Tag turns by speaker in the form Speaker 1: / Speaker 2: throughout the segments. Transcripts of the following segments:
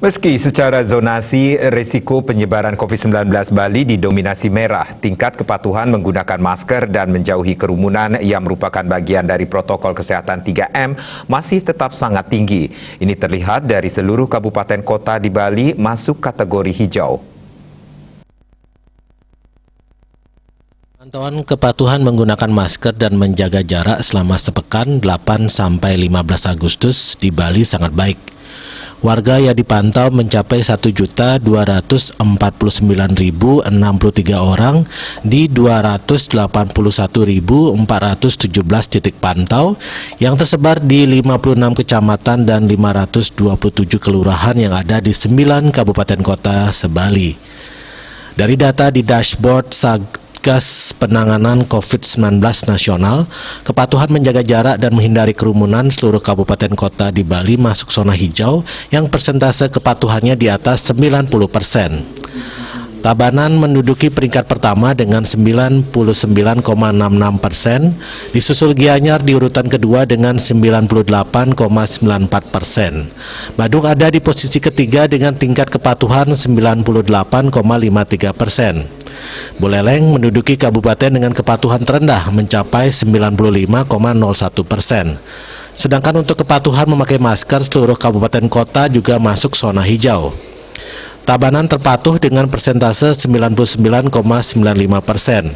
Speaker 1: Meski secara zonasi risiko penyebaran COVID-19 Bali didominasi merah, tingkat kepatuhan menggunakan masker dan menjauhi kerumunan yang merupakan bagian dari protokol kesehatan 3M masih tetap sangat tinggi. Ini terlihat dari seluruh kabupaten kota di Bali masuk kategori hijau.
Speaker 2: Pantauan kepatuhan menggunakan masker dan menjaga jarak selama sepekan 8 sampai 15 Agustus di Bali sangat baik. Warga yang dipantau mencapai 1.249.063 orang di 281.417 titik pantau yang tersebar di 56 kecamatan dan 527 kelurahan yang ada di 9 kabupaten kota se-Bali. Dari data di dashboard Satgas Penanganan COVID-19 Nasional, kepatuhan menjaga jarak dan menghindari kerumunan seluruh kabupaten kota di Bali masuk zona hijau yang persentase kepatuhannya di atas 90%. Tabanan menduduki peringkat pertama dengan 99,66%, disusul Gianyar di urutan kedua dengan 98,94%. Badung ada di posisi ketiga dengan tingkat kepatuhan 98,53%. Buleleng menduduki kabupaten dengan kepatuhan terendah mencapai 95,01%. Sedangkan untuk kepatuhan memakai masker seluruh kabupaten kota juga masuk zona hijau. Tabanan terpatuh dengan persentase 99,95%.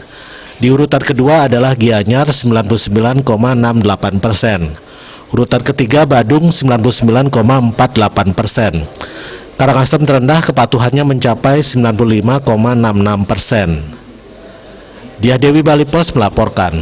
Speaker 2: Di urutan kedua adalah Gianyar 99,68%. Urutan ketiga Badung 99,48%. Karangasem terendah kepatuhannya mencapai 95,66%. Diah Dewi Bali Pos melaporkan.